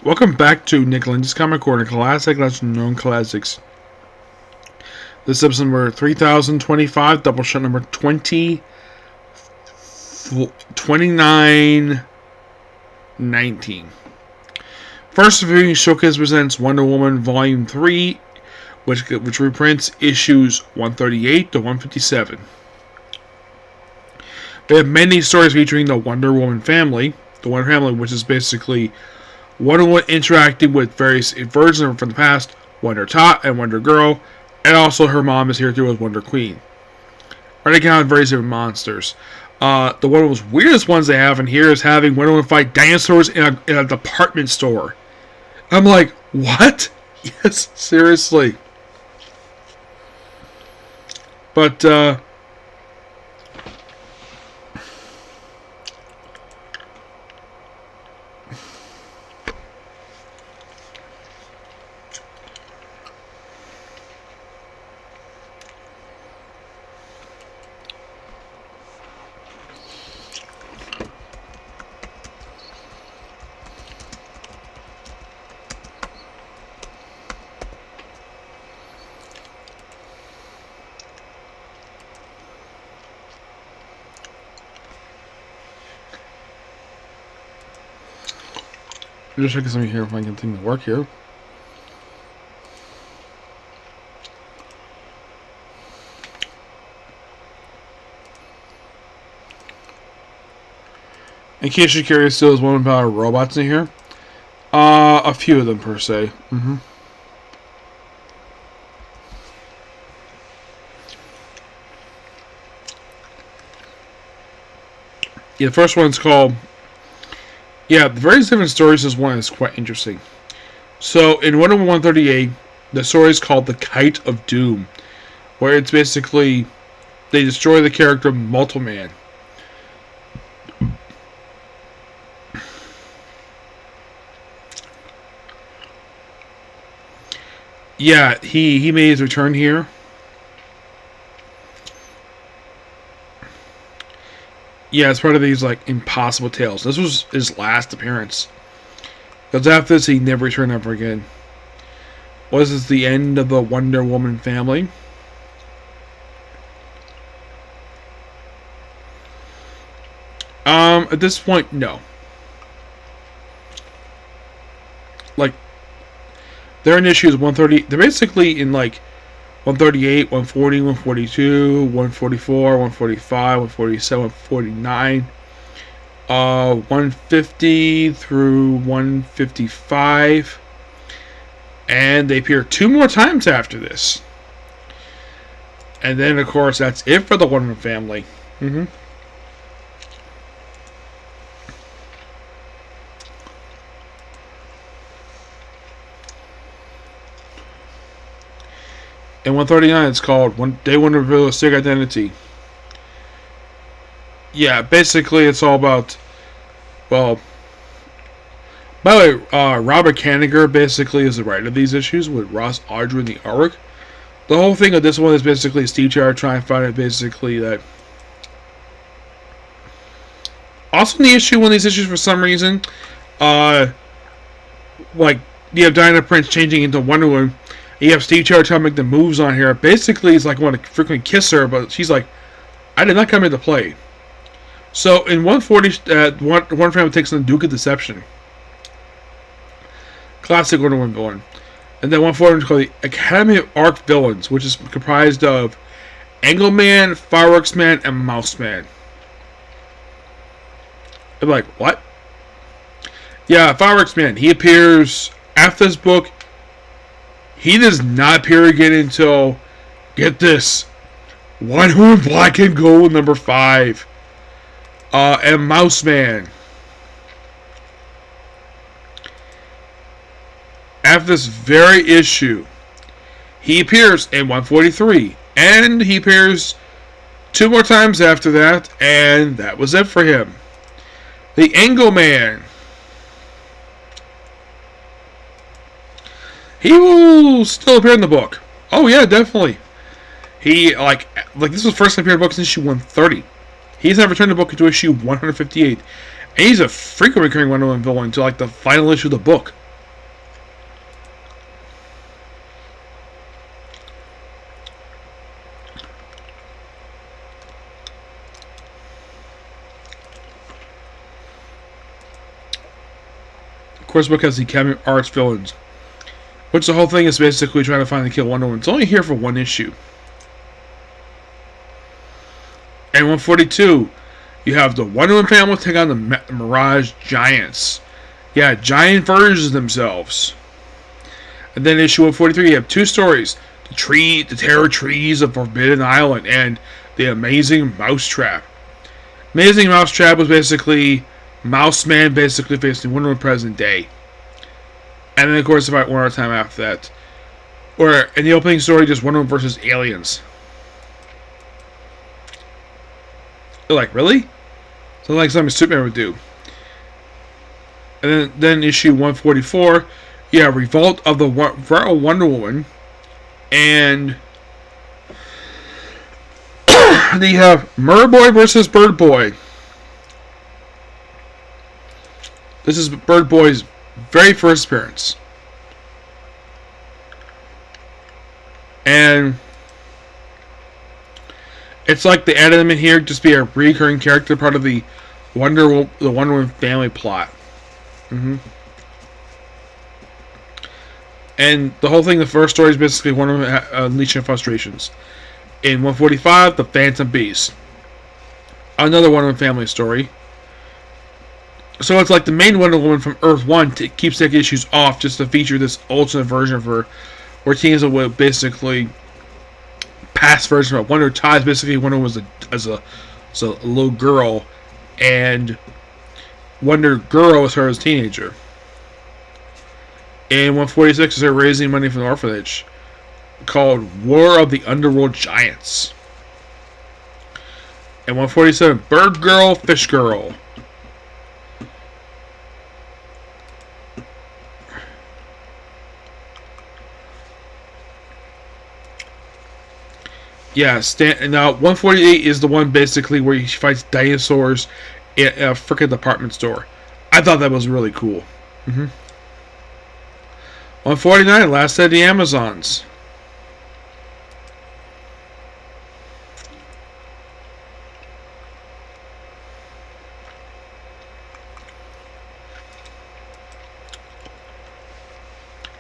Welcome back to Nick Lenz's Comic Corner, classic, lesser known classics. This is episode number 3025, Doubleshot number 2919. First Reviewing Showcase presents Wonder Woman Volume 3, which reprints issues 138 to 157. We have many stories featuring the Wonder Woman family, which is basically Wonder Woman interacting with various versions from the past, Wonder Tot and Wonder Girl, and also her mom is here too as Wonder Queen. Running down various different monsters. One of the most weirdest ones they have in here is having Wonder Woman fight dinosaurs in a department store. I'm like, what? Yes, seriously. But, I'm just checking something here if I can think to work here. In case you're curious, there's one about robots in here. A few of them per se. Yeah, the first one's called... Yeah, the various different stories. This one is quite interesting. So, in Wonder Woman 138, the story is called The Kite of Doom, where it's basically they destroy the character Multiple Man. Yeah, he made his return here. Yeah, it's part of these, like, Impossible Tales. This was his last appearance. Because after this, he never returned ever again. Was this the end of the Wonder Woman family? At this point, no. Like, they're in issues 130. They're basically in, like, 138, 140, 142, 144, 145, 147, 149, 150 through 155, and they appear two more times after this. And then, of course, that's it for the Wonder Woman family. In 139, it's called Day One Reveal a Sick Identity. Yeah, basically, it's all about. Well, by the way, Robert Kanigher basically is the writer of these issues with Ross Audrey in the artwork. The whole thing of this one is basically Steve Gerrard trying to find out basically that. Also, in the issue, one of these issues for some reason, like you have Diana Prince changing into Wonder Woman. You have Steve Gerrard trying to make the moves on here. Basically, he's like, want to freaking kiss her, but she's like, I did not come into play. So, in 140, one family takes on the Duke of Deception. Classic Wonder Woman villain. And then 140 is called the Academy of Arc Villains, which is comprised of Angleman, Fireworks Man, and Mouse Man. I'm like, what? Yeah, Fireworks Man. He appears after this book. He does not appear again until, get this, Wonder Woman Black and Gold number 5. And Mouse Man. After this very issue, he appears in 143. And he appears two more times after that, and that was it for him. The Angle Man. He will still appear in the book. Oh yeah, definitely. He like this was first appeared in the book since issue 130. He's never returned the book into issue 158. And he's a frequent recurring Wonder Woman villain until like the final issue of the book. Of course, because he became arch villains. Which the whole thing is basically trying to find and kill Wonder Woman. It's only here for one issue. And 142, you have the Wonder Woman family take on the Mirage Giants. Yeah, giant versions of themselves. And then issue 143, you have two stories. The Terror Trees of Forbidden Island, and The Amazing Mousetrap. Amazing Mousetrap was basically Mouse Man basically facing Wonder Woman present day. And then, of course, about one more time after that. Or, in the opening story, just Wonder Woman versus aliens. They're like, really? Something like something Superman would do. And then issue 144, yeah, Revolt of the Wonder Woman. And then you have Merboy versus Bird Boy. This is Bird Boy's very first appearance. And it's like they added him in here just be a recurring character, part of the Wonder Woman family plot. And the whole thing, the first story is basically Wonder Woman unleashing frustrations. In 145, The Phantom Beast. Another Wonder Woman family story. So it's like the main Wonder Woman from Earth 1 keeps taking issues off just to feature this alternate version of her, where teams will basically past version of Wonder Ties. Basically, Wonder Woman was a little girl, and Wonder Girl was her as a teenager. In 146 is her raising money for the orphanage, called War of the Underworld Giants. And 147, Bird Girl, Fish Girl. Yeah, now 148 is the one basically where he fights dinosaurs in a freaking department store. I thought that was really cool. 149, Last of the Amazons.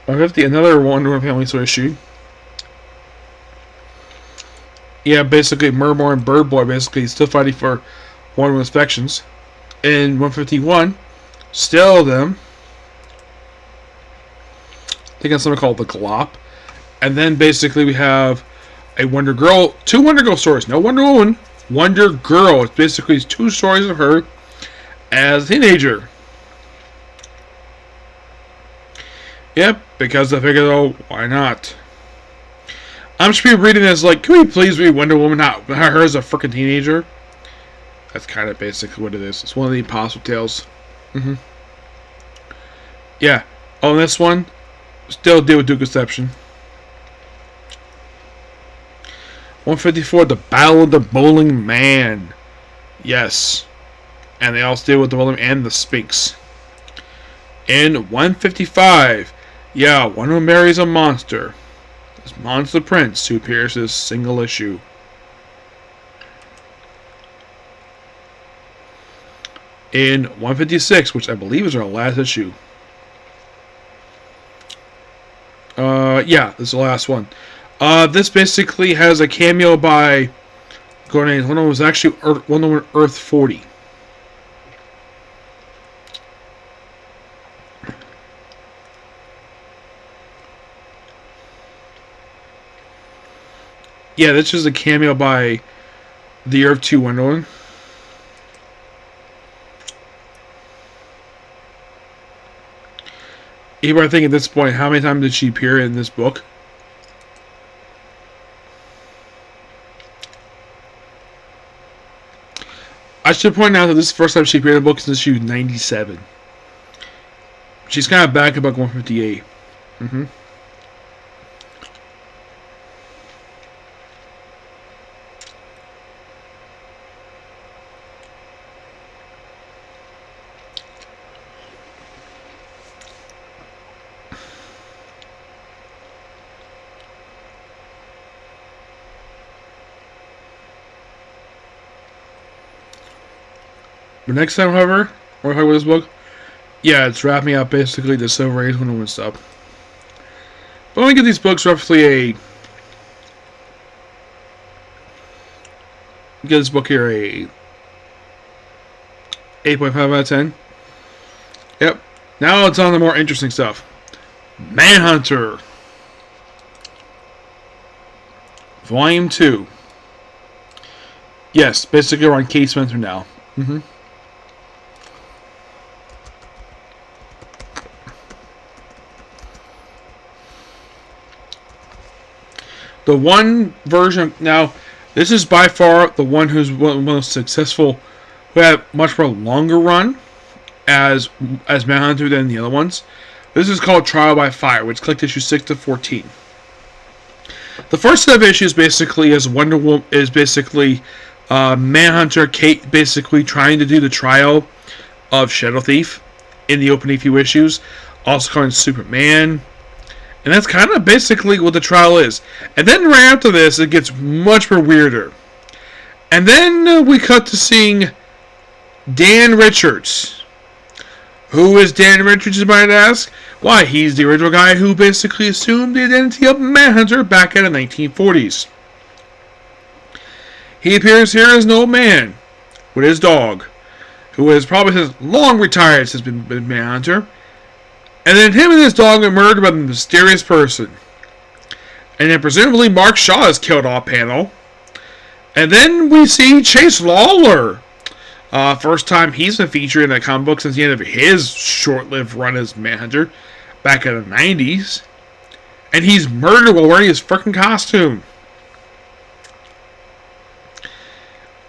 Another Wonder Woman family story issue. Yeah, basically Merboy and Bird Boy basically still fighting for Wonder Woman's affections. In 151, still them taking something called the Glop. And then basically we have a Wonder Girl, two Wonder Girl stories. No Wonder Woman, Wonder Girl. It's basically two stories of her as a teenager. Yep, because I figured, oh, why not? I'm just reading this like, can we please read Wonder Woman, not her as a freaking teenager? That's kind of basically what it is. It's one of the Impossible Tales. Yeah. Oh, and this one, still deal with Duke Deception. 154, The Battle of the Bowling Man. Yes. And they also deal with the Bowling Man and the Sphinx. In 155, yeah, Wonder Woman marries a monster. This Monster Prince, who appears in this single issue. In 156, which I believe is our last issue. Yeah, this is the last one. This basically has a cameo by Gordon. One of them was actually Wonder Woman Earth 40. Yeah, this is a cameo by the Earth 2 Wonder Woman. Even I think at this point, how many times did she appear in this book? I should point out that this is the first time she appeared in the book since issue 97. She's kind of back in book 158. But next time, however, we're talking about this book. Yeah, it's wrapping up basically the Silver Age Wonder Woman stuff. But I'm going to give these books roughly a... Give this book here a 8.5 out of 10. Yep. Now it's on the more interesting stuff. Manhunter. Volume 2. Yes, basically we're on Kate Spencer now. The one version... Now, this is by far the one who's one of the most successful, who had much more longer run as Manhunter than the other ones. This is called Trial by Fire, which clicked issue 6 to 14. The first set of issues basically is Wonder Woman is basically Manhunter, Kate basically trying to do the trial of Shadow Thief in the opening few issues, also calling Superman. And that's kind of basically what the trial is. And then right after this, it gets much more weirder. And then we cut to seeing Dan Richards. Who is Dan Richards, you might ask? Why, he's the original guy who basically assumed the identity of Manhunter back in the 1940s. He appears here as an old man with his dog, who is probably since long retired since been Manhunter. And then him and his dog are murdered by a mysterious person. And then presumably Mark Shaw is killed off panel. And then we see Chase Lawler. First time he's been featured in a comic book since the end of his short-lived run as Manhunter back in the 90s. And he's murdered while wearing his freaking costume.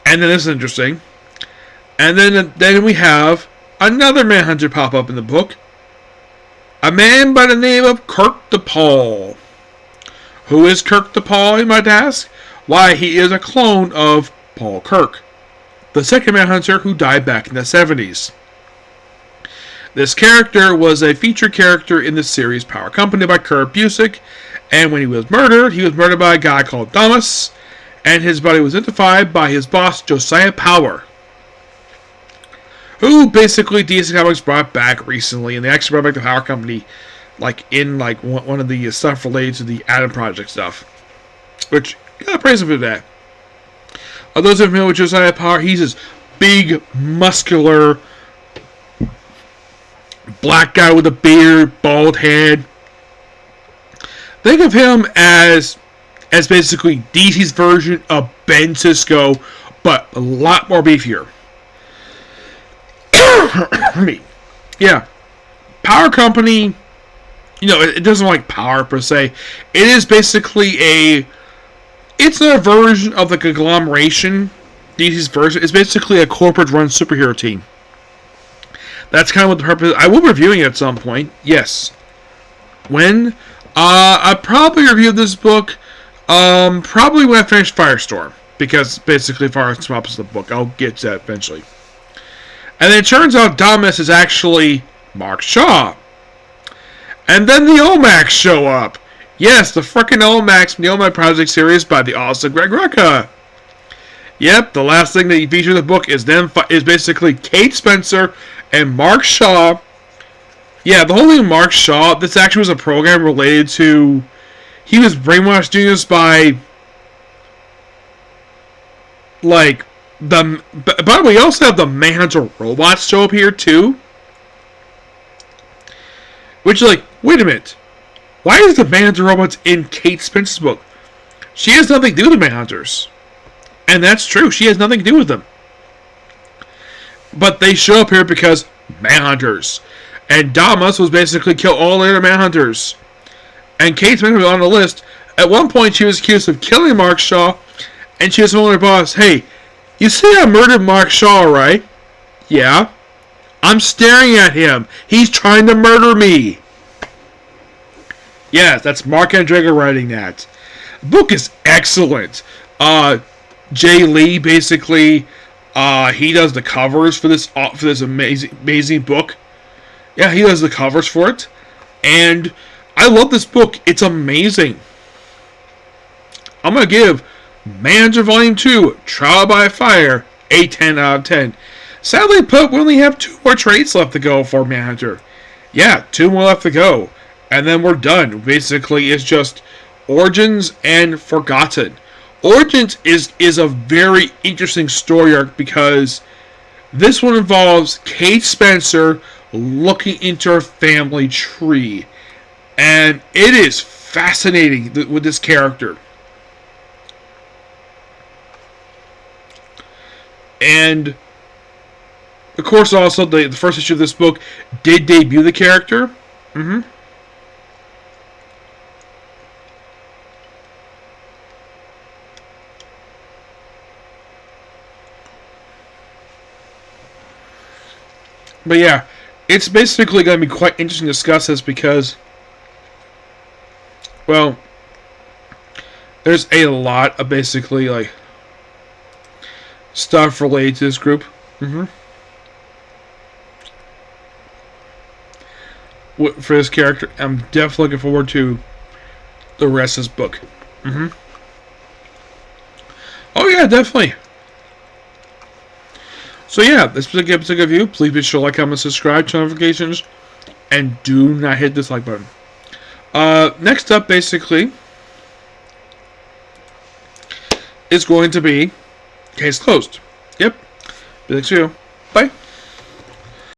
And then this is interesting. And then we have another Manhunter pop up in the book. A man by the name of Kirk DePaul. Who is Kirk DePaul, you might ask? Why, he is a clone of Paul Kirk, the second Manhunter who died back in the 70s. This character was a featured character in the series Power Company by Kurt Busiek, and when he was murdered by a guy called Thomas, and his body was identified by his boss, Josiah Power, who basically DC Comics brought back recently, and they actually brought back the Power Company, in one of the stuff related to the Adam Project stuff, which gotta praise him for that. Those who are familiar with Josiah Power, he's this big, muscular, black guy with a beard, bald head. Think of him as basically DC's version of Ben Sisko, but a lot more beefier. Yeah, Power Company, it doesn't like power per se. It is basically it's a version of the conglomeration. DC's version is basically a corporate-run superhero team. That's kind of what the purpose is. I will be reviewing it at some point. Yes. When? I probably reviewed this book probably when I finish Firestorm, because basically Firestorm is the book. I'll get to that eventually. And then it turns out Thomas is actually Mark Shaw. And then the Omacs show up. Yes, the frickin' Omacs from the Omac Project series by the awesome Greg Rucka. Yep, the last thing that he features in the book is basically Kate Spencer and Mark Shaw. Yeah, the whole thing with Mark Shaw, this actually was a program related to... He was brainwashed doing this by... By the way, we also have the Manhunter robots show up here, too. Which, wait a minute. Why is the Manhunter robots in Kate Spencer's book? She has nothing to do with the Manhunters. And that's true. She has nothing to do with them. But they show up here because Manhunters. And Damas was basically killed all the other Manhunters. And Kate Spencer was on the list. At one point, she was accused of killing Mark Shaw. And she was telling her boss, hey, you see I murdered Mark Shaw, right? Yeah. I'm staring at him. He's trying to murder me. Yes, that's Mark Andrega writing that. The book is excellent. Jay Lee, basically, he does the covers for this amazing book. Yeah, he does the covers for it. And I love this book. It's amazing. I'm going to give Manhunter Volume 2, Trial by Fire, a 10 out of 10. Sadly put, we only have 2 more trades left to go for Manhunter. Yeah, 2 more left to go. And then we're done. Basically, it's just Origins and Forgotten. Origins is a very interesting story arc because this one involves Kate Spencer looking into her family tree. And it is fascinating with this character. And, of course, also, the first issue of this book did debut the character. But yeah, it's basically going to be quite interesting to discuss this because, well, there's a lot of basically, like, stuff related to this group. For this character, I'm definitely looking forward to the rest of this book. Oh yeah, definitely. So yeah, this was a good episode of you. Please be sure to like, comment, subscribe, turn notifications, and do not hit this like button. Next up, basically, is going to be Case Closed. Yep. Thanks to you. Bye.